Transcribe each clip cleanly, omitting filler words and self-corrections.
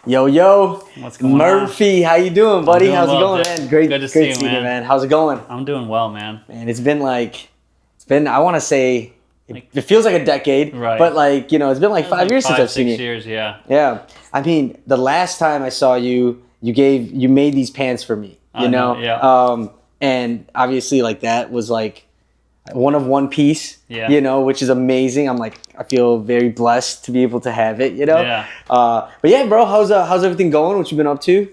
Yo, yo. What's going Murphy, how you doing, buddy? doing How's well, it going, Dick. man? Great, Good to see you, seeing you, man. man. How's it going? I'm doing well, man. Man, I want to say, it feels like a decade, Right. but like, it's been like 5 years since I've seen you. 6 years, yeah. Yeah. I mean, the last time I saw you, you made these pants for me, you know? Yeah. And obviously like that was like one piece, Yeah. which is amazing. I feel very blessed to be able to have it, Yeah. But yeah, bro, how's everything going? What you been up to?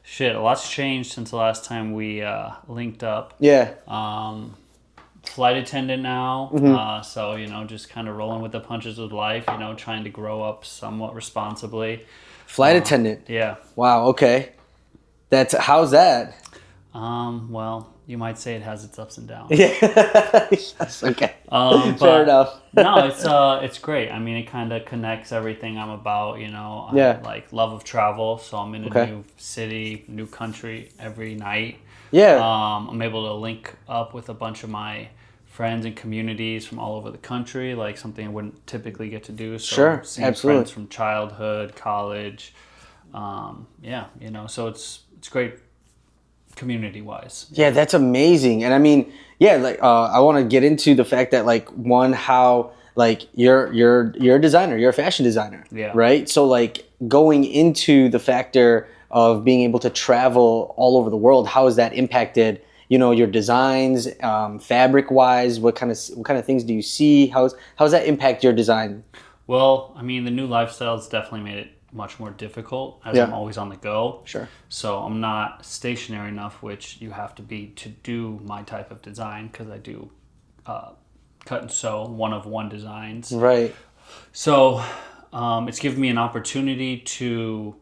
Shit, a lot's changed since the last time we linked up. Yeah. Flight attendant now, Mm-hmm. so just kind of rolling with the punches of life. Trying to grow up somewhat responsibly. Flight attendant. Yeah. Wow. Okay. How's that? Well, you might say it has its ups and downs. Yeah. Yes. Okay. Fair enough. No, it's great. I mean, it kind of connects everything I'm about. Yeah. I like love of travel, so I'm in a Okay. new city, new country every night. Yeah. I'm able to link up with a bunch of my friends and communities from all over the country, like something I wouldn't typically get to do. So Sure, seeing absolutely. friends from childhood, college, so it's great community wise. Yeah, that's amazing. And I mean, yeah, like I want to get into the fact that like how like you're a designer, you're a fashion designer, Yeah. right? So like going into the factor of being able to travel all over the world, how has that impacted your designs, fabric wise? What kind of things do you see? How's that impact your design? Well, I mean, the new lifestyle's definitely made it much more difficult as Yeah. I'm always on the go. Sure. So I'm not stationary enough, which you have to be to do my type of design, because I do cut and sew one-of-one designs. Right. So it's given me an opportunity to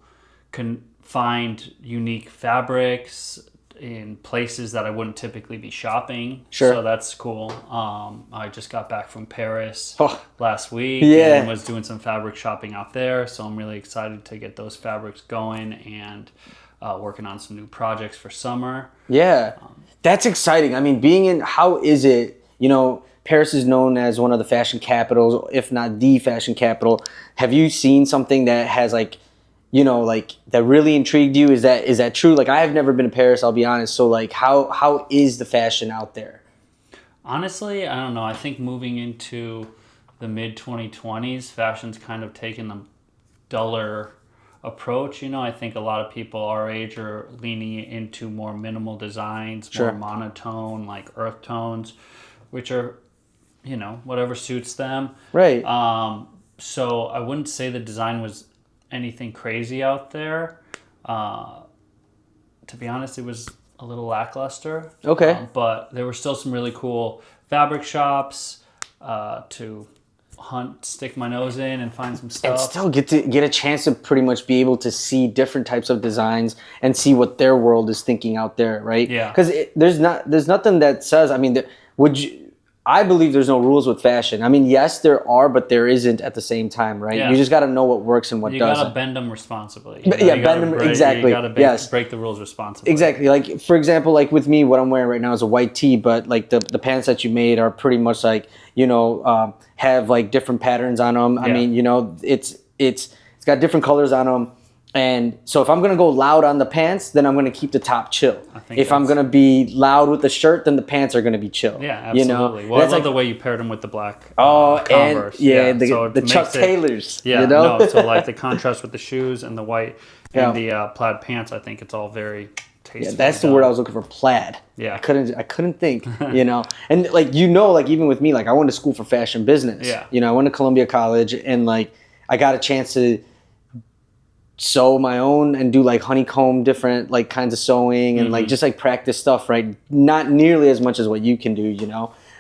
find unique fabrics in places that I wouldn't typically be shopping. Sure. So that's cool. I just got back from Paris Oh. last week Yeah. and was doing some fabric shopping out there. So I'm really excited to get those fabrics going and working on some new projects for summer. Yeah, that's exciting. I mean, how is it, Paris is known as one of the fashion capitals, if not the fashion capital. Have you seen something that has like that really intrigued you? Is that true? Like, I have never been to Paris, I'll be honest. So like, how is the fashion out there? Honestly, I don't know. I think moving into the mid-2020s, fashion's kind of taken a duller approach. I think a lot of people our age are leaning into more minimal designs, Sure. more monotone, like earth tones, which are, whatever suits them. Right. So I wouldn't say the design was anything crazy out there. To be honest, it was a little lackluster. Okay. But there were still some really cool fabric shops to stick my nose in and find some stuff. And still get a chance to pretty much be able to see different types of designs and see what their world is thinking out there, right? Yeah. Because there's nothing that says, I mean, I believe there's no rules with fashion. I mean, yes, there are, but there isn't at the same time, right? Yeah. You just got to know what works and what You doesn't. gotta bend them responsibly. Bend them exactly. You gotta Yes. break the rules responsibly. Exactly. Like, for example, like with me, what I'm wearing right now is a white tee, but like the pants that you made are pretty much like, have like different patterns on them. I Yeah. mean, it's got different colors on them. And so if I'm going to go loud on the pants, then I'm going to keep the top chill. If I'm going to be loud with the shirt, then the pants are going to be chill. Yeah, absolutely. Well, I love the way you paired them with the black Converse. And so the Chuck Taylors. Yeah, no, so like the contrast with the shoes and the white and the plaid pants, I think it's all very tasteful. Yeah, that's the word I was looking for, plaid. Yeah. I couldn't think, And like, even with me, like I went to school for fashion business. Yeah. I went to Columbia College and like I got a chance to sew my own and do like honeycomb different like kinds of sewing and like just like practice stuff, right? Not nearly as much as what you can do,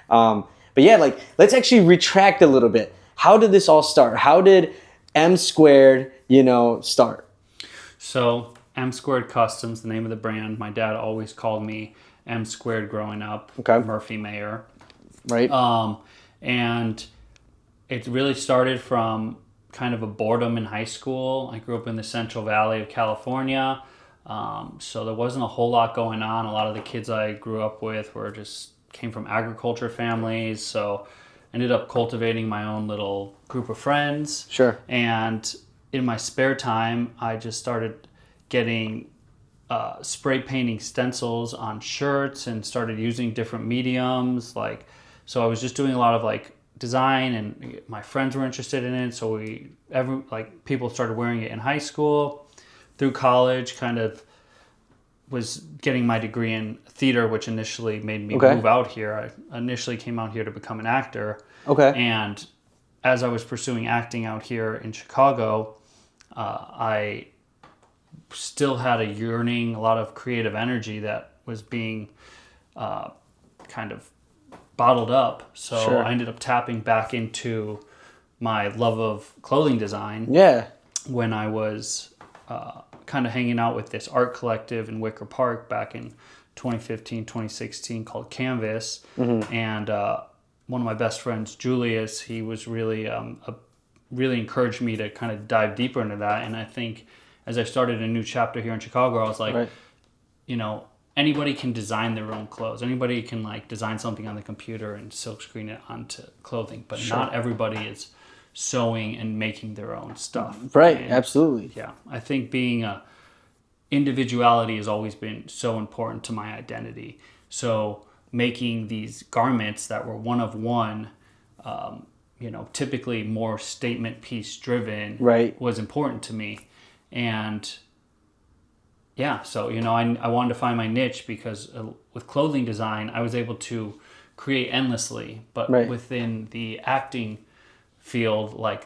but yeah, like let's actually retract a little bit. How did this all start? How did M Squared start? So M Squared Customs, the name of the brand. My dad always called me M Squared growing up. Okay. Murphy Mayer. Right. And it really started from kind of a boredom in high school. I grew up in the Central Valley of California, so there wasn't a whole lot going on. A lot of the kids I grew up with came from agriculture families, so ended up cultivating my own little group of friends. Sure. And in my spare time, I just started getting spray painting stencils on shirts and started using different mediums. Like, so I was just doing a lot of like design, and my friends were interested in it. So people started wearing it in high school. Through college, kind of was getting my degree in theater, which initially made me move out here. I initially came out here to become an actor. Okay. And as I was pursuing acting out here in Chicago, I still had a yearning, a lot of creative energy that was being kind of bottled up. So I ended up tapping back into my love of clothing design. Yeah. When I was kind of hanging out with this art collective in Wicker Park back in 2015, 2016 called Canvas. And one of my best friends, Julius, he was really really encouraged me to kind of dive deeper into that. And I think as I started a new chapter here in Chicago, I was like, you know, anybody can design their own clothes. Anybody can like design something on the computer and silkscreen it onto clothing, but not everybody is sewing and making their own stuff. Right. And, absolutely. Yeah. I think being individuality has always been so important to my identity. So making these garments that were one of one, you know, typically more statement piece driven, was important to me. And yeah, so, you know, I wanted to find my niche because with clothing design, I was able to create endlessly, but within the acting field, like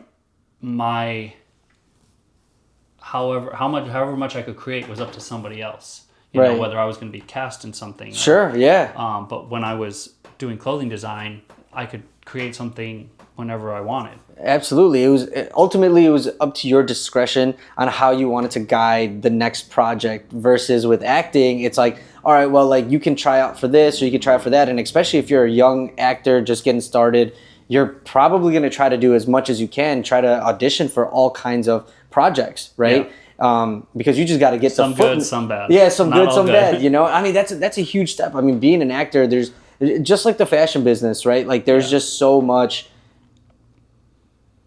however much I could create was up to somebody else. You know, whether I was going to be cast in something. But when I was doing clothing design, I could create something whenever I wanted. Absolutely. It was up to your discretion on how you wanted to guide the next project, versus with acting, it's like, all right, well, like you can try out for this or you can try out for that. And especially if you're a young actor just getting started, you're probably going to try to do as much as you can, try to audition for all kinds of projects, right? Because you just got to get some good, some bad. Yeah, some Not good, all some good. bad. You know, I mean, that's a huge step. I mean, being an actor, there's just like the fashion business, right? Like there's just so much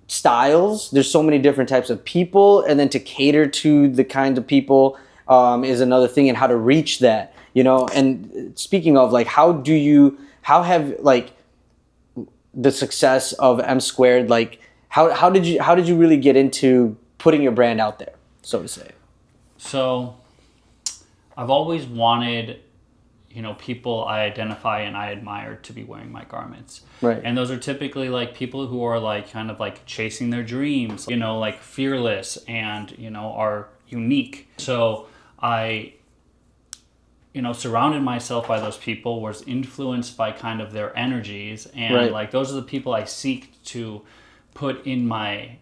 styles. There's so many different types of people, and then to cater to the kind of people is another thing, and how to reach that. You know, and speaking of like, how have like the success of M Squared, like how did you really get into putting your brand out there, so to say? So I've always wanted, you know, people I identify and I admire to be wearing my garments. Right. And those are typically like people who are like kind of like chasing their dreams, you know, like fearless and, you know, are unique. So I, you know, surrounded myself by those people, was influenced by kind of their energies, and like those are the people I seek to put in my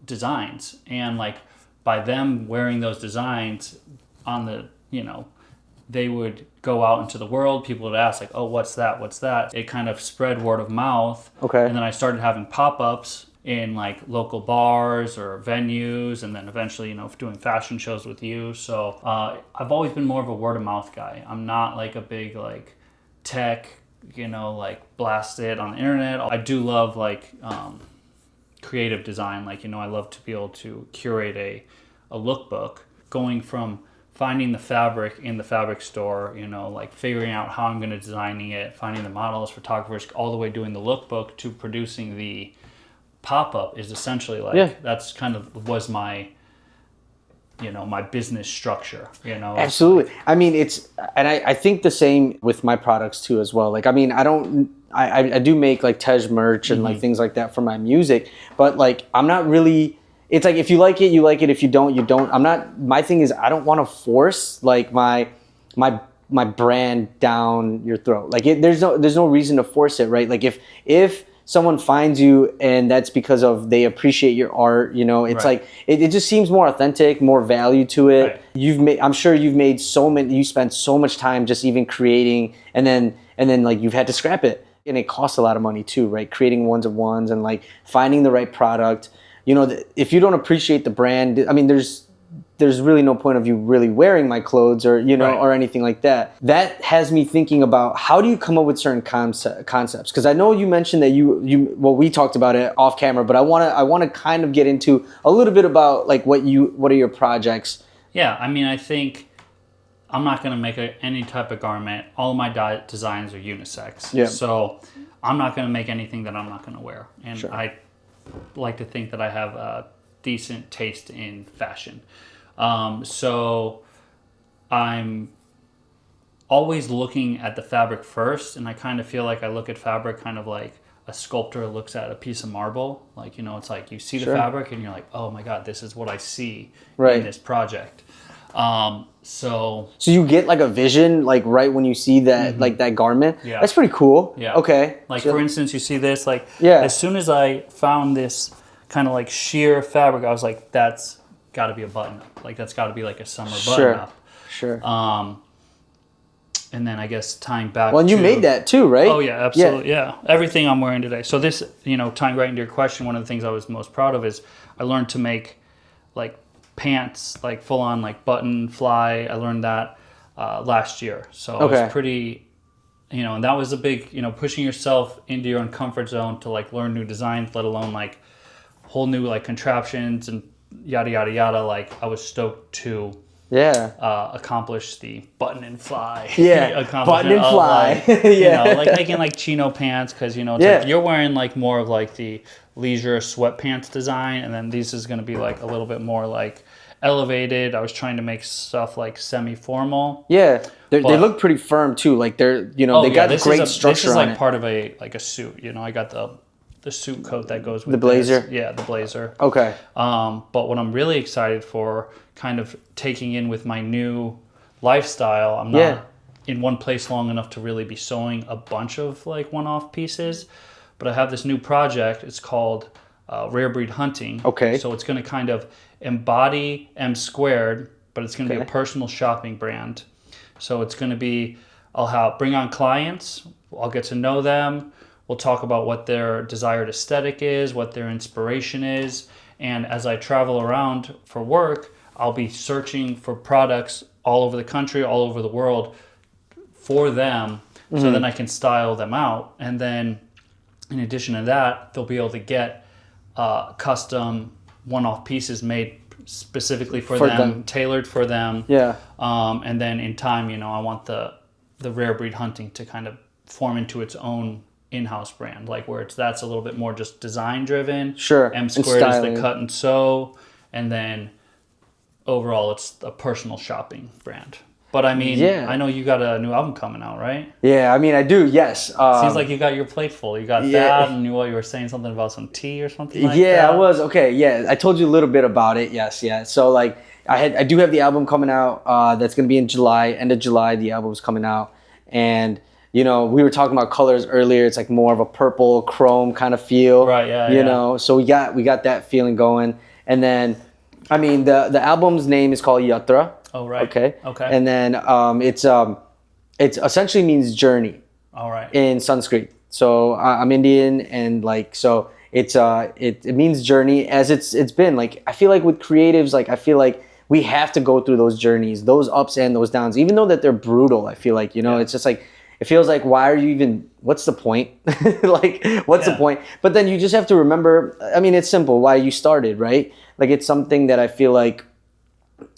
designs. And like by them wearing those designs on the, you know, they would go out into the world, people would ask like, oh, what's that? It kind of spread word of mouth. Okay. And then I started having pop-ups in like local bars or venues, and then eventually, you know, doing fashion shows with you. So I've always been more of a word of mouth guy. I'm not like a big like tech, you know, like blast it on the internet. I do love like creative design. Like, you know, I love to be able to curate a lookbook, going from finding the fabric in the fabric store, you know, like figuring out how I'm going to designing it, finding the models, photographers, all the way doing the lookbook to producing the pop-up is essentially like, that's kind of was my, you know, my business structure, you know. Absolutely. I mean, and I think the same with my products too as well. Like, I mean, I do make like TEHJ merch and like things like that for my music, but like, I'm not really, it's like, if you like it, you like it. If you don't, you don't. My thing is, I don't want to force like my brand down your throat. Like there's no reason to force it, right? Like if someone finds you and that's because of they appreciate your art, you know, it's like it just seems more authentic, more value to it. I'm sure you spent so much time just even creating, and then like you've had to scrap it, and it costs a lot of money too, right? Creating ones of ones and like finding the right product. You know, if you don't appreciate the brand, I mean, there's there's really no point of you really wearing my clothes or, you know, Right. or anything like that. That has me thinking about how do you come up with certain concepts? Because I know you mentioned that well, we talked about it off camera, but I want to kind of get into a little bit about like what are your projects? Yeah, I mean, I think I'm not going to make any type of garment. All of my designs are unisex. Yeah. So I'm not going to make anything that I'm not going to wear. And Sure. I like to think that I have a decent taste in fashion. So I'm always looking at the fabric first, and I kind of feel like I look at fabric kind of like a sculptor looks at a piece of marble. Like, you know, it's like you see the Sure. fabric and you're like, oh my God, this is what I see Right. in this project. So you get like a vision like right when you see that like that garment. Yeah. That's pretty cool. Yeah. Okay. Like So- for instance, you see this, like Yeah. as soon as I found this kind of like sheer fabric, I was like, that's got to be a button up. Like that's got to be like a summer button Sure. up. Sure. And then I guess tying back. Well, and you made that too, right? Oh yeah, absolutely. Yeah. Everything I'm wearing today. So this, you know, tying right into your question, one of the things I was most proud of is I learned to make like pants, like full on like button fly. I learned that last year. So Okay. it was pretty, you know, and that was a big, you know, pushing yourself into your own comfort zone to like learn new designs, let alone like whole new like contraptions and yada yada yada. Like I was stoked to Yeah. accomplish the button and fly. Yeah, accomplishment button and of, fly. like, Yeah. You know, like making like chino pants, because, you know, it's Yeah. like you're wearing like more of like the leisure sweatpants design, and then this is going to be like a little bit more like elevated. I was trying to make stuff like semi-formal. Yeah. They But- look pretty firm too. Like they're, you know, they got this great is structure This is on like it. part of a suit. You know, I got the suit coat that goes with The blazer? this. Yeah, the blazer. Okay. But what I'm really excited for, kind of taking in with my new lifestyle, I'm not Yeah. in one place long enough to really be sewing a bunch of like one-off pieces. But I have this new project. It's called Rare Breed Hunting. Okay. So it's going to kind of embody M Squared, but it's going to be a Okay. personal shopping brand. So it's going to be, bring on clients. I'll get to know them. We'll talk about what their desired aesthetic is, what their inspiration is. And as I travel around for work, I'll be searching for products all over the country, all over the world for them. So then I can style them out. And then in addition to that, they'll be able to get custom one-off pieces made specifically for them, tailored for them. Yeah. And then in time, you know, I want the Rare Breed Hunting to kind of form into its own in-house brand, like where that's a little bit more just design driven. Sure. M And Squared is styling. the cut and sew, and then overall it's a personal shopping brand. But I mean, Yeah. I know you got a new album coming out, right? Yeah. I mean, I do. Yes. Seems like you got your plate full. You got yeah. that, and you were saying something about some tea or something like that. Yeah, I was. Okay, yeah. I told you a little bit about it. Yes, yeah. So like I do have the album coming out that's going to be in July, end of July the album's coming out. And you know, we were talking about colors earlier. It's like more of a purple chrome kind of feel. Right, yeah, You yeah. know, so we got that feeling going. And then I mean the album's name is called Yatra. Oh, right. Okay. Okay. And then it's essentially means journey All right. in Sanskrit. So I'm Indian, and like so it means journey, as it's been like I feel like with creatives, like I feel like we have to go through those journeys, those ups and those downs, even though that they're brutal. I feel like, you know, it's just like it feels like, why are you even, what's the point? Like what's the Yeah. point? But then you just have to remember, I mean, it's simple why you started, right? Like it's something that I feel like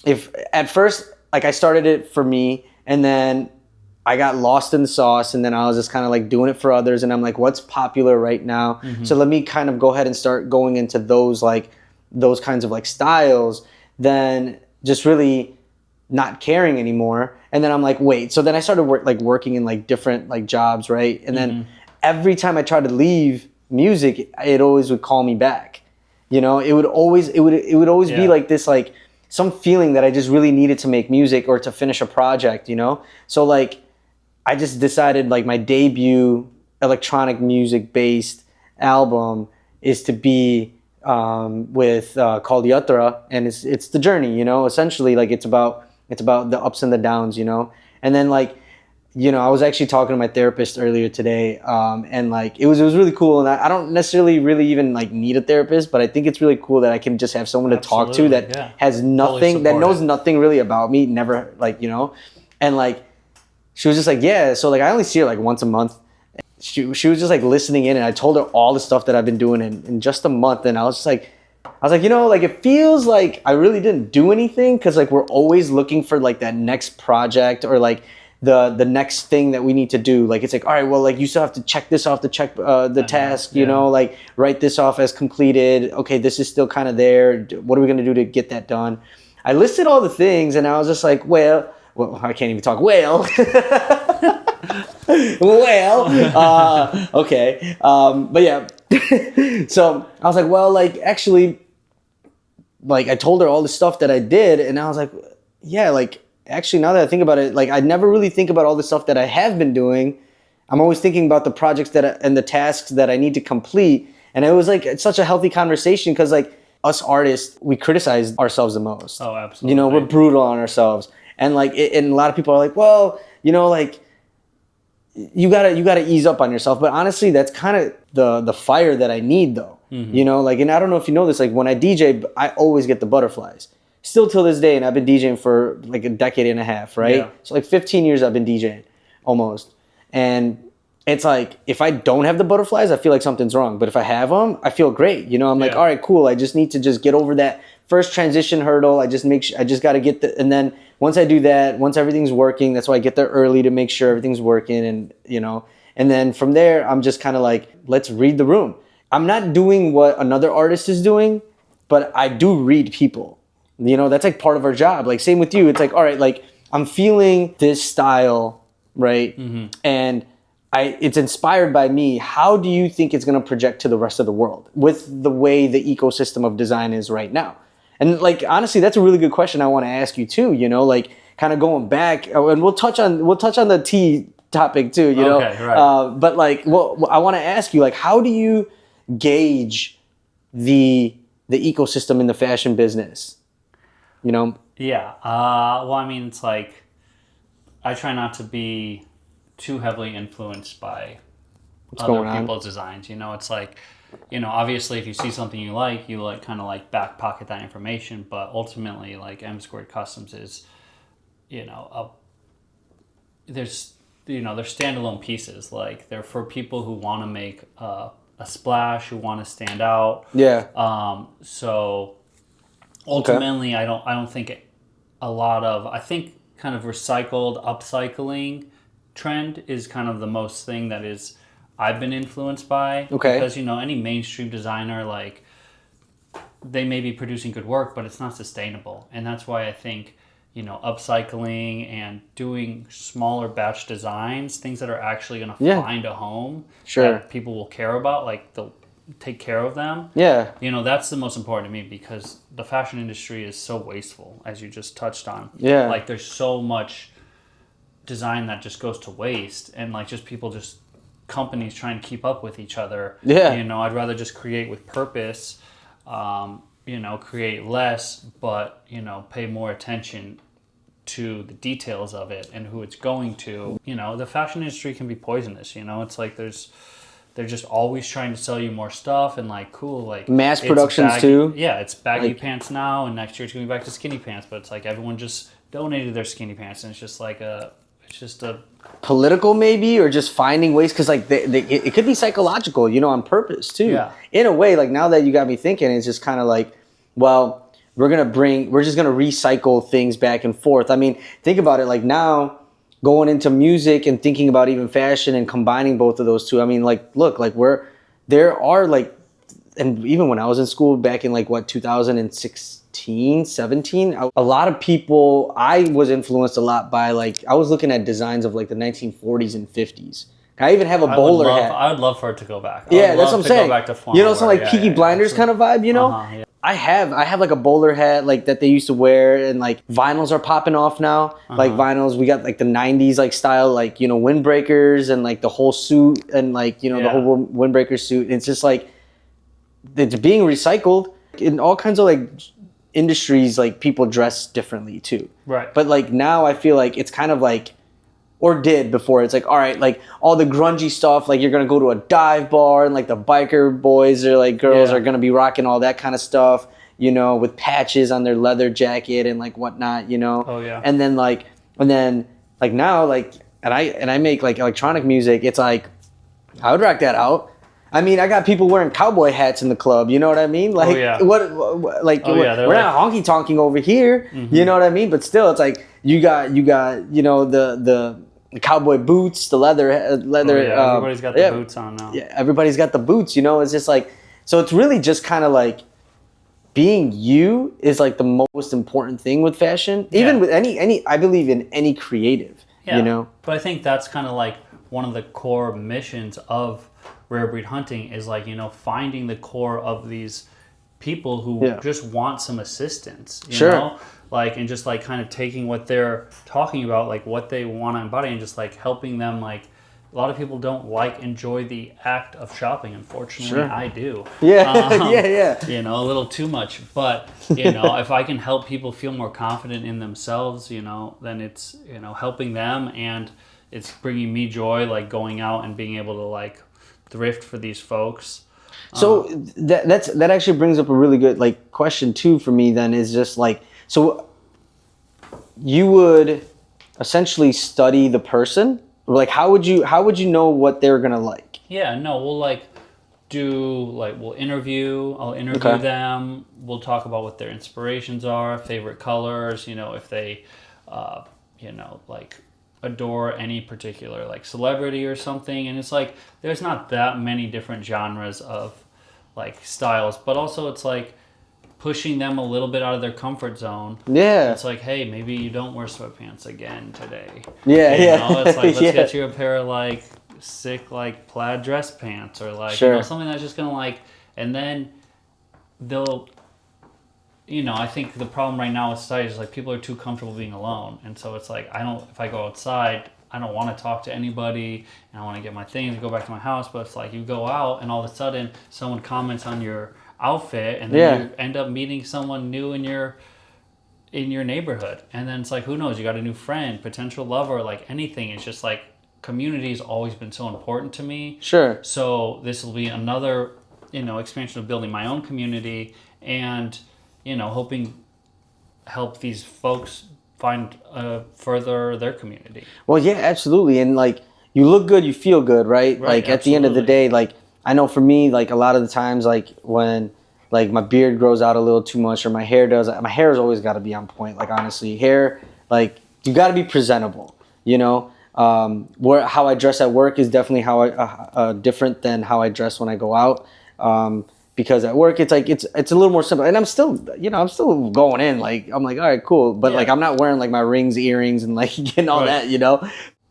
if at first, like I started it for me, and then I got lost in the sauce, and then I was just kind of like doing it for others, and I'm like, what's popular right now? So let me kind of go ahead and start going into those kinds of like styles, then just really not caring anymore. And then I'm like, wait. So then I started working in like different like jobs, right? And then every time I tried to leave music, it always would call me back. You know, it would always be Yeah. like this, like some feeling that I just really needed to make music or to finish a project, you know? So like I just decided like my debut electronic music based album is to be with called Yatra, and it's the journey, you know, essentially like it's about the ups and the downs, you know? And then like you know, I was actually talking to my therapist earlier today, and like it was really cool. And I don't necessarily really even like need a therapist, but I think it's really cool that I can just have someone to talk to that has nothing, that knows nothing really about me, never like, you know, and like she was just like, yeah. So like I only see her like once a month. She was just like listening in, and I told her all the stuff that I've been doing in just a month, and I was like, you know, like it feels like I really didn't do anything because like we're always looking for like that next project or like the next thing that we need to do. Like it's like, all right, well, like you still have to check this off the task, you know, like write this off as completed. Okay, this is still kind of there. What are we gonna do to get that done? I listed all the things, and I was just like, well, I can't even talk. Well, okay, but yeah. So I was like, well, like actually, like I told her all the stuff that I did, and I was like, yeah, like. Actually, now that I think about it, like I never really think about all the stuff that I have been doing. I'm always thinking about the projects and the tasks that I need to complete. And it was like, it's such a healthy conversation because like us artists, we criticize ourselves the most. Oh, absolutely. You know, we're brutal on ourselves. And like, and a lot of people are like, well, you know, like you gotta ease up on yourself. But honestly, that's kind of the fire that I need though. Mm-hmm. You know, like, and I don't know if you know this, like when I DJ, I always get the butterflies. Still till this day, and I've been DJing for like a decade and a half, right? Yeah. So like 15 years I've been DJing, almost. And it's like, if I don't have the butterflies, I feel like something's wrong. But if I have them, I feel great. You know, I'm like, all right, cool. I just need to just get over that first transition hurdle. I just got to get and then once I do that, once everything's working, that's why I get there early to make sure everything's working. And, you know, and then from there, I'm just kind of like, let's read the room. I'm not doing what another artist is doing, but I do read people. You know, that's like part of our job. Like same with you. It's like, all right, like I'm feeling this style, right? Mm-hmm. And it's inspired by me. How do you think it's going to project to the rest of the world with the way the ecosystem of design is right now? And like, honestly, that's a really good question I want to ask you too, you know, like kind of going back, and we'll touch on the tea topic too, you know? Okay, right. But like, well, I want to ask you, like, how do you gauge the ecosystem in the fashion business? You know? Yeah. Well, I mean, it's like I try not to be too heavily influenced by other people's designs. You know, it's like, you know, obviously if you see something you like kind of like back pocket that information. But ultimately, like M-Squared Customs is, you know, there's standalone pieces. Like they're for people who want to make a splash, who want to stand out. Yeah. So. Ultimately, okay. I don't think a lot of, I think kind of recycled, upcycling trend is kind of the most thing that is I've been influenced by. Okay. Because, you know, any mainstream designer, like, they may be producing good work, but it's not sustainable. And that's why I think, you know, upcycling and doing smaller batch designs, things that are actually going to find a home that people will care about, like they'll take care of them. Yeah. You know, that's the most important to me because the fashion industry is so wasteful, as you just touched on. Yeah. Like there's so much design that just goes to waste, and like just companies trying to keep up with each other. Yeah. You know, I'd rather just create with purpose, you know, create less, but, you know, pay more attention to the details of it and who it's going to. You know, the fashion industry can be poisonous, you know, it's like they're just always trying to sell you more stuff and like, cool, like mass productions too. Yeah, it's baggy pants now, and next year it's going to be back to skinny pants. But it's like everyone just donated their skinny pants, and it's just like it's just a political maybe, or just finding ways, because like it could be psychological, you know, on purpose too. Yeah. In a way, like now that you got me thinking, it's just kind of like, well, we're just gonna recycle things back and forth. I mean, think about it. Like now, going into music and thinking about even fashion and combining both of those two. I mean, like, look, like there are like, and even when I was in school back in like 2016, 17, a lot of people, I was influenced a lot by like, I was looking at designs of like the 1940s and 50s. I even have a bowler hat. I would love for it to go back. Yeah, that's what I'm saying. Go back to you know, some like Peaky Blinders kind of vibe, you know? Yeah. I have like a bowler hat like that they used to wear, and like vinyls are popping off now. Like vinyls, we got like the 90s like style, like, you know, windbreakers and like the whole suit and like, you know, the whole windbreaker suit. And it's just like, it's being recycled in all kinds of like industries. Like people dress differently too. Right. But like now I feel like it's kind of like or did before. It's like, all right, like all the grungy stuff, like you're gonna go to a dive bar and like the biker boys or like girls are gonna be rocking all that kind of stuff, you know, with patches on their leather jacket and like whatnot, you know. Oh yeah. And then like now like and I make like electronic music. It's like I would rock that out. I mean, I got people wearing cowboy hats in the club. You know what I mean? Like, we're not honky tonking over here. You know what I mean? But still, it's like you got you know the cowboy boots, the leather. Everybody's got the boots on now. Yeah, everybody's got the boots. You know, it's just like so. It's really just kind of like being you is like the most important thing with fashion. Even with any, I believe in any creative. Yeah. You know, but I think that's kind of like one of the core missions of rare breed hunting is like, you know, finding the core of these people who just want some assistance, you know, like, and just like kind of taking what they're talking about, like what they want to embody and just like helping them. Like a lot of people don't enjoy the act of shopping. Unfortunately, I do. Yeah. You know, a little too much, but you know, if I can help people feel more confident in themselves, you know, then it's, you know, helping them and it's bringing me joy, like going out and being able to like thrift for these folks. So that actually brings up a really good like question too for me. Then is just like, so you would essentially study the person. Like how would you know what they're gonna like? Yeah, no, we'll like we'll interview. I'll interview them. We'll talk about what their inspirations are, favorite colors. You know, if they, you know, like adore any particular like celebrity or something. And it's like there's not that many different genres of like styles, but also it's like pushing them a little bit out of their comfort zone. Yeah, it's like, hey, maybe you don't wear sweatpants again today. Yeah, you know? It's like, let's get you a pair of like sick like plaid dress pants or like you know, something that's just gonna like, and then they'll, you know, I think the problem right now with society is like people are too comfortable being alone, and so it's like if I go outside, I don't want to talk to anybody, and I want to get my things and go back to my house. But it's like you go out, and all of a sudden someone comments on your outfit, and then you end up meeting someone new in your neighborhood, and then it's like who knows, you got a new friend, potential lover, like anything. It's just like community has always been so important to me. Sure. So this will be another, you know, expansion of building my own community and, you know, hoping help these folks find further their community. Well, yeah, absolutely. And like you look good, you feel good, right? Like at the end of the day, like I know for me, like a lot of the times, like when like my beard grows out a little too much or my hair does, my hair has always got to be on point. Like honestly, hair, like you got to be presentable, you know? How I dress at work is definitely how I different than how I dress when I go out. Because at work it's like it's a little more simple, and I'm still going in like I'm like all right cool, but like I'm not wearing like my rings, earrings, and like getting all that, you know.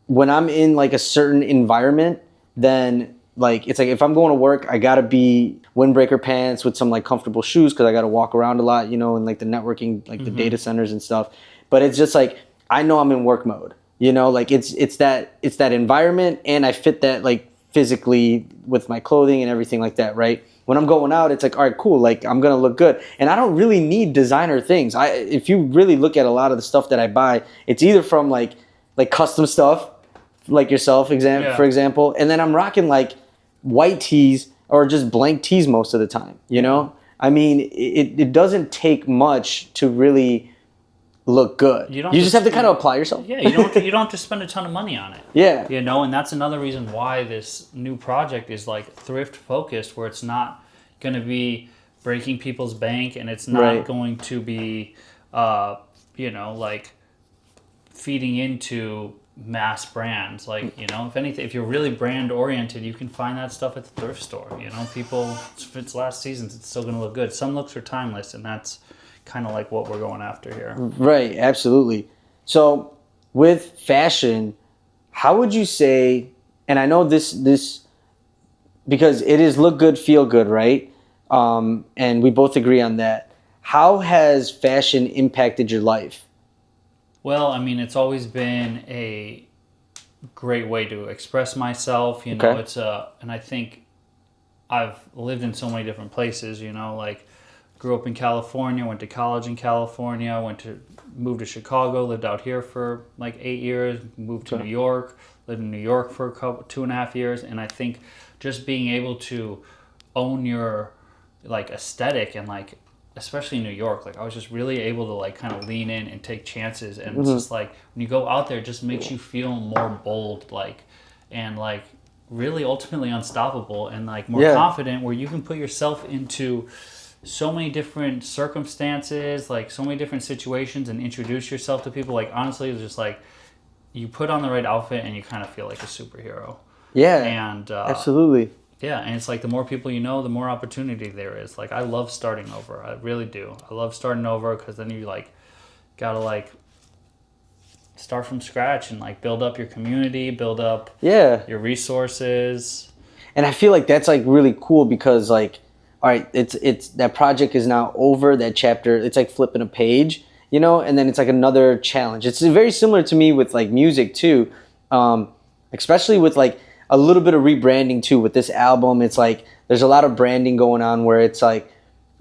When I'm in like a certain environment, then like it's like if I'm going to work, I gotta be windbreaker pants with some like comfortable shoes because I gotta walk around a lot, you know, in like the networking, like the data centers and stuff. But it's just like I know I'm in work mode. You know, like it's that environment, and I fit that like physically with my clothing and everything like that, right? When I'm going out, it's like, all right, cool, like I'm gonna look good, and I don't really need designer things. If you really look at a lot of the stuff that I buy, it's either from like custom stuff, like yourself, for example, and then I'm rocking like white tees or just blank tees most of the time. You know, I mean, it doesn't take much to really look good. You just have to kind of apply yourself. Yeah, you don't have to spend a ton of money on it. Yeah. You know, and that's another reason why this new project is like thrift focused, where it's not going to be breaking people's bank, and it's not going to be you know, like feeding into mass brands. Like, you know, if anything, if you're really brand oriented, you can find that stuff at the thrift store. You know, people, if it's last season's, it's still going to look good. Some looks are timeless, and that's kind of like what we're going after here. Right, absolutely. So with fashion, how would you say, and I know this because it is look good, feel good, right? And we both agree on that. How has fashion impacted your life? Well, I mean, it's always been a great way to express myself. You know, and I think I've lived in so many different places, you know, like grew up in California, went to college in California, moved to Chicago, lived out here for like 8 years, moved to New York, lived in New York for 2.5 years, and I think just being able to own your like aesthetic and like especially in New York, like I was just really able to like kind of lean in and take chances, and it's just like when you go out there, it just makes you feel more bold, like and like really ultimately unstoppable and like more confident, where you can put yourself into so many different circumstances, like so many different situations, and introduce yourself to people. Like honestly, it's just like you put on the right outfit and you kind of feel like a superhero. Yeah, and absolutely. Yeah, and it's like the more people you know, the more opportunity there is. Like I love starting over. I really do. I love starting over because then you like gotta like start from scratch and like build up your community, build up your resources. And I feel like that's like really cool because like, all right, it's that project is now over, that chapter. It's like flipping a page, you know, and then it's like another challenge. It's very similar to me with like music too, especially with like a little bit of rebranding too with this album. It's like there's a lot of branding going on where it's like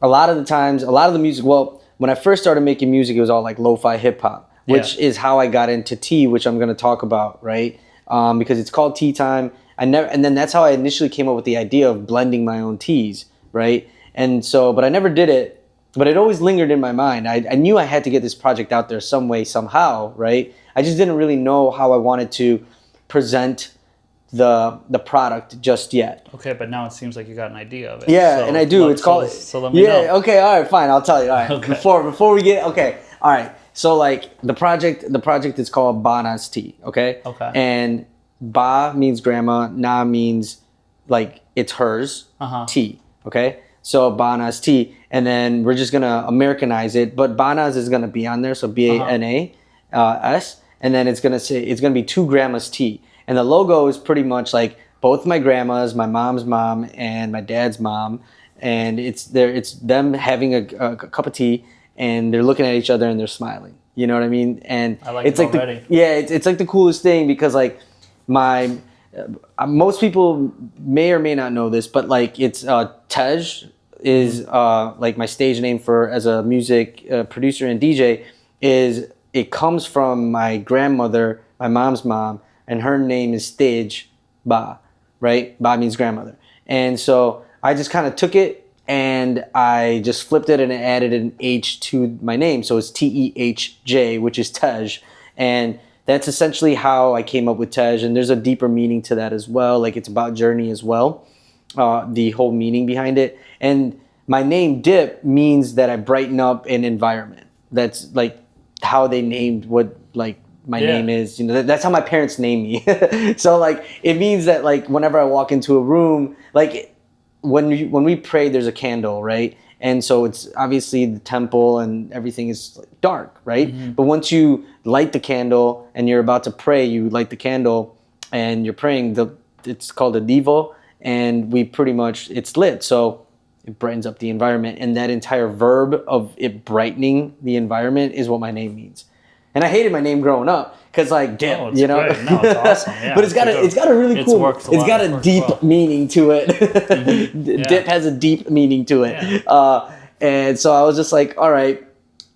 a lot of the times, a lot of the music, well, when I first started making music, it was all like lo-fi hip hop, which is how I got into tea, which I'm going to talk about, right? Because it's called Tea Time. And then that's how I initially came up with the idea of blending my own teas, right? And so, but I never did it, but it always lingered in my mind. I knew I had to get this project out there some way, somehow, right? I just didn't really know how I wanted to present the product just yet. Okay, but now it seems like you got an idea of it. Yeah, so, and I do. It's called. So let me know. Okay, all right, fine. I'll tell you. All right. Okay. Before we get all right. So like the project is called Bana's Tea. Okay. Okay. And Ba means grandma. Na means like it's hers. Tea. Okay. So Bana's Tea, and then we're just gonna Americanize it, but Bana's is gonna be on there. So BANAS, and then it's gonna be two grandma's tea. And the logo is pretty much like both my grandmas, my mom's mom, and my dad's mom, and it's them having a cup of tea, and they're looking at each other and they're smiling. You know what I mean? And I like it's it like already. It's like the coolest thing because like most people may or may not know this, but like it's TEHJ is like my stage name for as a music producer and DJ. It comes from my grandmother, my mom's mom. And her name is Stage Ba, right? Ba means grandmother. And so I just kind of took it and I just flipped it and added an H to my name. So it's TEHJ, which is TEHJ. And that's essentially how I came up with TEHJ. And there's a deeper meaning to that as well. Like it's about journey as well, the whole meaning behind it. And my name Dip means that I brighten up an environment. That's like how they named what like my name is, you know, that's how my parents named me. So like it means that like whenever I walk into a room, like when we pray, there's a candle, right? And so it's obviously the temple and everything is like dark, right? Mm-hmm. But once you light the candle and you're about to pray, you light the candle and you're praying. It's called a devo, and it's lit, so it brightens up the environment. And that entire verb of it brightening the environment is what my name means. And I hated my name growing up because like Dip, you know. Great. No, it's awesome. Yeah, but it's got a really cool. It's got a deep meaning to it. Mm-hmm. Dip has a deep meaning to it. Yeah. And so I was just like, all right,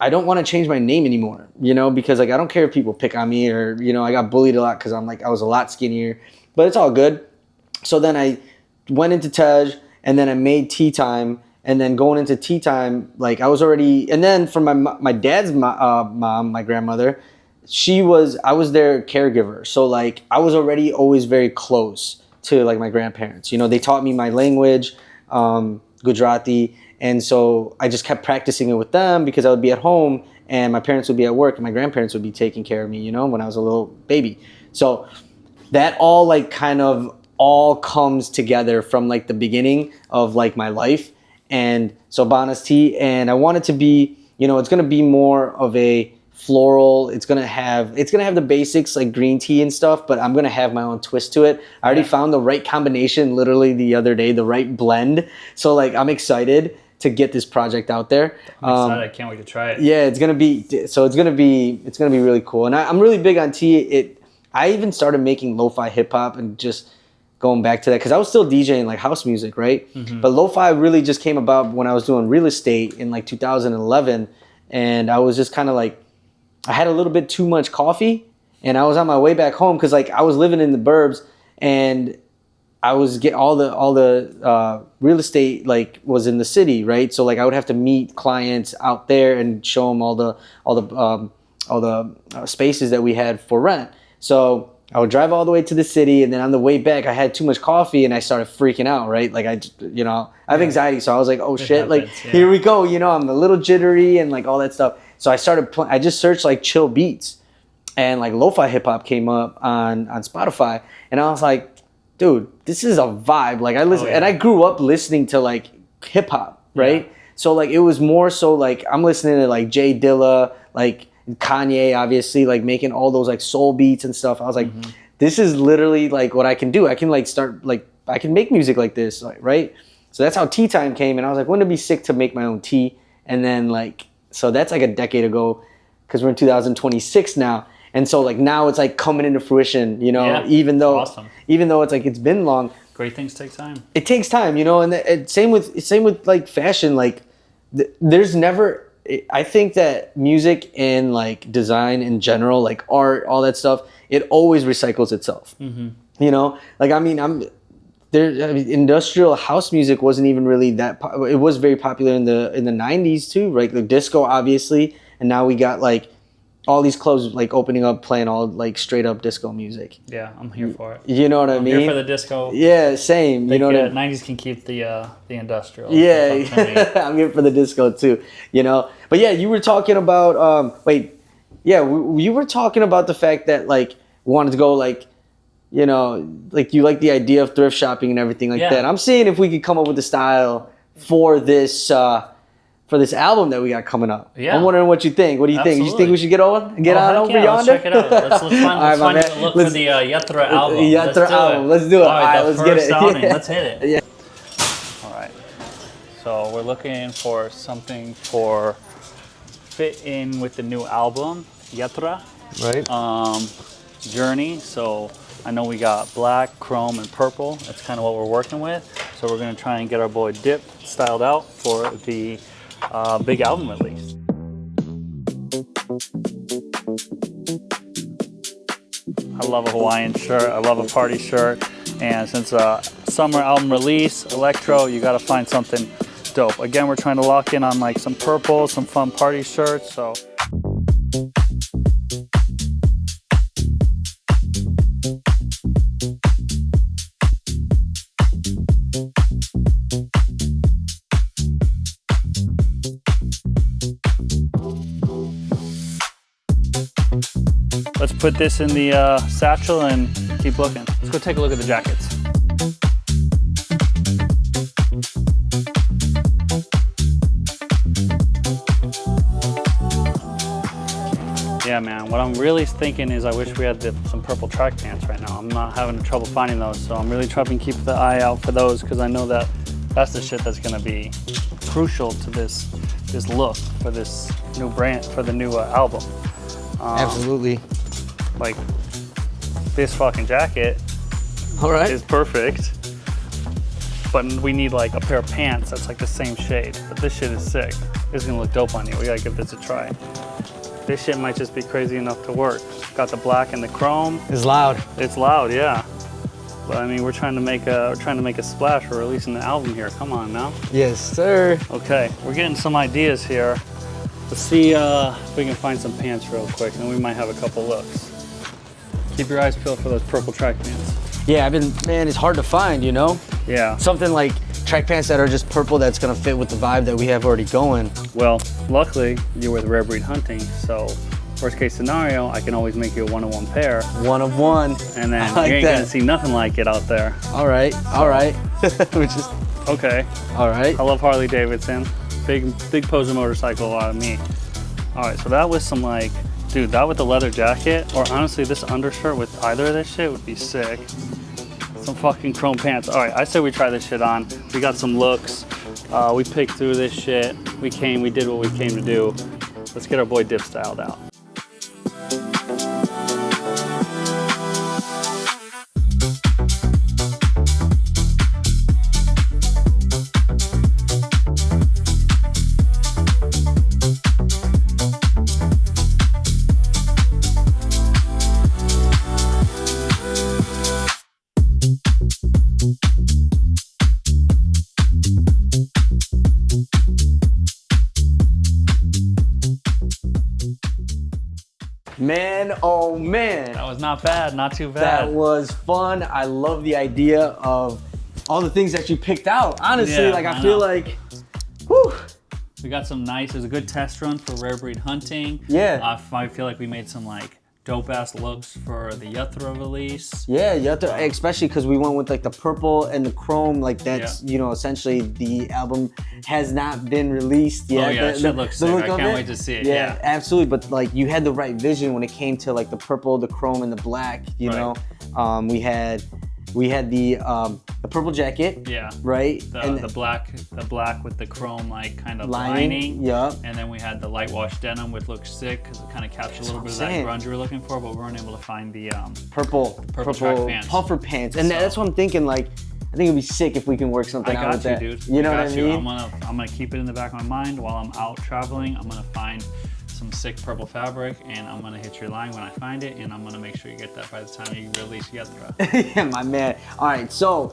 I don't want to change my name anymore, you know, because like I don't care if people pick on me or you know I got bullied a lot because I was a lot skinnier, but it's all good. So then I went into TEHJ and then I made Tea Time. And then going into Tea Time, like I was already, and then for my dad's mom, my grandmother, I was their caregiver. So like I was already always very close to like my grandparents. You know, they taught me my language, Gujarati. And so I just kept practicing it with them because I would be at home and my parents would be at work and my grandparents would be taking care of me, you know, when I was a little baby. So that all like kind of all comes together from like the beginning of like my life. And so Bana's Tea, and I want it to be, you know, it's going to be more of a floral. It's going to have the basics like green tea and stuff, but I'm going to have my own twist to it. I already found the right combination literally the other day, the right blend. So like I'm excited to get this project out there. I'm excited. I can't wait to try it. Yeah, it's going to be really cool. And I'm really big on tea. I even started making lo-fi hip hop and just going back to that because I was still DJing like house music, right? But lo-fi really just came about when I was doing real estate in like 2011, and I was just kind of like, I had a little bit too much coffee, and I was on my way back home because like I was living in the burbs, and I was get all the real estate like was in the city, right? So like I would have to meet clients out there and show them all the spaces that we had for rent. So I would drive all the way to the city, and then on the way back, I had too much coffee, and I started freaking out, right? Like I have anxiety, so I was like, oh shit, like here we go, I'm a little jittery and like all that stuff. So I started I just searched like chill beats, and like lo-fi hip hop came up on Spotify, and I was like, dude, this is a vibe. Like I listen, and I grew up listening to like hip hop, right? Yeah. So like it was more so like I'm listening to like Jay Dilla, like Kanye, obviously, like making all those like soul beats and stuff. I was like, this is literally like what I can do. I can like start like I can make music like this, like, right? So that's how Tea Time came, and I was like, wouldn't it be sick to make my own tea? And then like, so that's like a decade ago, because we're in 2026 now. And so like now it's like coming into fruition, even though it's like it's been long. Great things take time. It takes time, and same with like fashion. Like there's never. I think that music and like design in general, like art, all that stuff, it always recycles itself. Like industrial house music wasn't even really that. It was very popular in the 90s too, right? Like disco, obviously, and now we got like all these clubs like opening up, playing all like straight up disco music. Yeah, I'm here for it. You know what I mean? Here for the disco. Yeah, same. You know what I mean? 90s can keep the industrial. Yeah, I'm here for the disco too. But yeah, you were talking about you were talking about the fact that like wanted to go like, like you like the idea of thrift shopping and everything like that. I'm seeing if we could come up with a style for this album that we got coming up. Yeah. I'm wondering what you think. What do you think? You think we should get on over yonder? Let's check it out. Let's find a look for the Yatra album. Let's do it. All right, let's get it. Let's hit it. Yeah. All right. So we're looking for something for fit in with the new album, Yatra. Right. Journey. So I know we got black, chrome, and purple. That's kind of what we're working with. So we're going to try and get our boy Dip styled out for the big album release. I love a Hawaiian shirt. I love a party shirt. And since summer album release, electro, you got to find something dope. Again, we're trying to lock in on like some purple, some fun party shirts. So. Let's put this in the satchel and keep looking. Let's go take a look at the jackets. Yeah, man, what I'm really thinking is I wish we had some purple track pants right now. I'm not having trouble finding those, so I'm really trying to keep the eye out for those because I know that that's the shit that's gonna be crucial to this look for this new brand, for the new album. Absolutely. Like this fucking jacket is perfect, but we need like a pair of pants that's like the same shade. But this shit is sick. It's gonna look dope on you. We gotta give this a try. This shit might just be crazy enough to work. Got the black and the chrome. It's loud. It's loud, yeah. But I mean, we're trying to make a splash. We're releasing the album here. Come on now. Yes, sir. Okay, we're getting some ideas here. Let's see if we can find some pants real quick, and we might have a couple looks. Keep your eyes peeled for those purple track pants. Yeah, it's hard to find, Yeah. Something like track pants that are just purple that's gonna fit with the vibe that we have already going. Well, luckily, you're with Rare Breed Hunting, so worst case scenario, I can always make you a one-of-one pair. One of one. And then you ain't gonna see nothing like it out there. All right. Okay. All right. I love Harley Davidson. Big poser motorcycle out of me. All right, so that was some like, dude, that with the leather jacket, or honestly this undershirt with either of this shit would be sick. Some fucking chrome pants. All right, I say we try this shit on. We got some looks. We picked through this shit. We did what we came to do. Let's get our boy Dip styled out. Man, oh man. That was not bad, not too bad. That was fun. I love the idea of all the things that you picked out. Honestly, Yeah, like I I feel know. like, whew. We got some nice, it was a good test run for rare breed hunting. Yeah. I feel like we made some like dope ass looks for the Yuthra release. Yeah, you have to, especially because we went with like the purple and the chrome, like that's, you know, essentially the album has not been released yet. Oh yeah, that shit looks sick. I can't wait to see it. Yeah, absolutely. But like you had the right vision when it came to like the purple, the chrome, and the black, you know. We had the purple jacket. Yeah. Right. The black with the chrome like kind of lining. Yep. And then we had the light wash denim, which looks sick because it kind of captured a little bit of that grunge we were looking for, but we weren't able to find the purple track pants. Puffer pants. And that's what I'm thinking. Like, I think it'd be sick if we can work something out with that. Dude. You know what I mean? I'm gonna keep it in the back of my mind while I'm out traveling. I'm gonna find some sick purple fabric, and I'm gonna hit your line when I find it, and I'm gonna make sure you get that by the time you release Yuthra. Yeah, my man. All right, so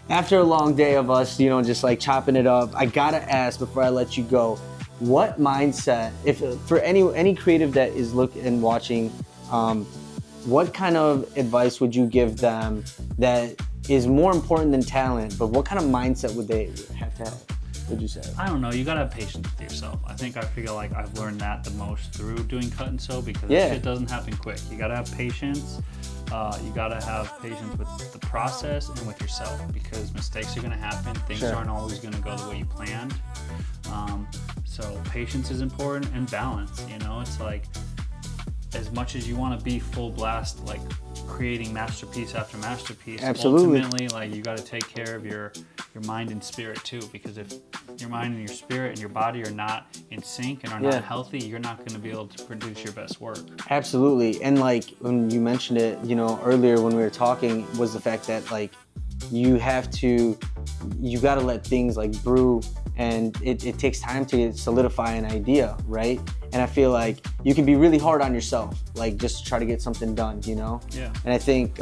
after a long day of us, you know, just like chopping it up, I gotta ask before I let you go, what mindset, if for any creative that is looking and watching, what kind of advice would you give them that is more important than talent, but what kind of mindset would they have to have? Would you say? I don't know. You gotta have patience with yourself. I feel like I've learned that the most through doing cut and sew because it doesn't happen quick. You gotta have patience. You gotta have patience with the process and with yourself because mistakes are gonna happen. Things aren't always gonna go the way you planned. So patience is important and balance. You know, it's like as much as you want to be full blast, like creating masterpiece after masterpiece. Absolutely. Ultimately, like you got to take care of your mind and spirit too, because if your mind and your spirit and your body are not in sync and are not healthy, you're not going to be able to produce your best work. Absolutely. And like when you mentioned it, you know, earlier when we were talking, was the fact that like you got to let things like brew, and it takes time to solidify an idea, right? And I feel like you can be really hard on yourself, like just to try to get something done, you know? Yeah. And I think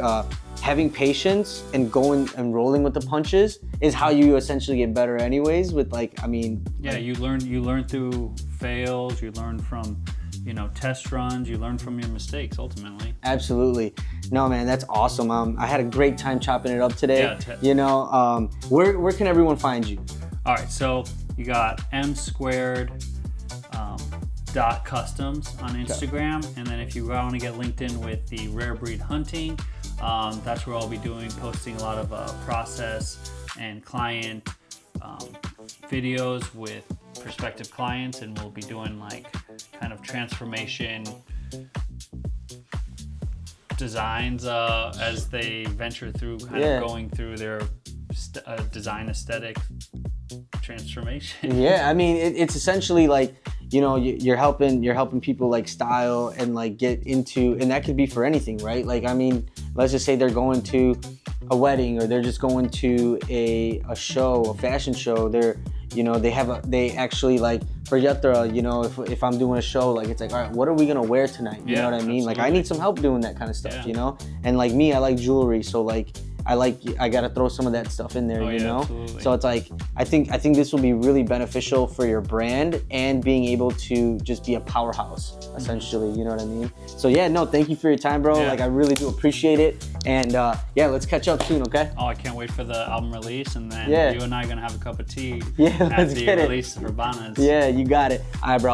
having patience and going and rolling with the punches is how you essentially get better anyways with like, I mean. Yeah, you learn through fails, you learn from, you know, test runs, you learn from your mistakes ultimately. Absolutely. No, man, that's awesome. I had a great time chopping it up today. Yeah, you know, where can everyone find you? All right, so you got MSQUARED.CUSTOMS on Instagram, and then if you want to get linked in with the rare breed hunting, that's where I'll be posting a lot of process and client videos with prospective clients, and we'll be doing like kind of transformation designs as they venture through kind of going through their design aesthetic transformation. Yeah, I mean it's essentially like, you know, you're helping people like style and like get into, and that could be for anything, right? Like, I mean, let's just say they're going to a wedding or they're just going to a show, a fashion show. They're, you know, they actually like for Yuthra, you know, if I'm doing a show, like it's like, all right, what are we gonna wear tonight? You know what I mean? Like I need some help doing that kind of stuff, you know? And like me, I like jewelry, so like I gotta throw some of that stuff in there, you know? Absolutely. So it's like, I think this will be really beneficial for your brand and being able to just be a powerhouse, essentially, you know what I mean? So yeah, no, thank you for your time, bro. Like I really do appreciate it. And yeah, let's catch up soon, okay? Oh, I can't wait for the album release, and then you and I are gonna have a cup of tea let's after you get it. release for Banas. Yeah, you got it. All right, bro.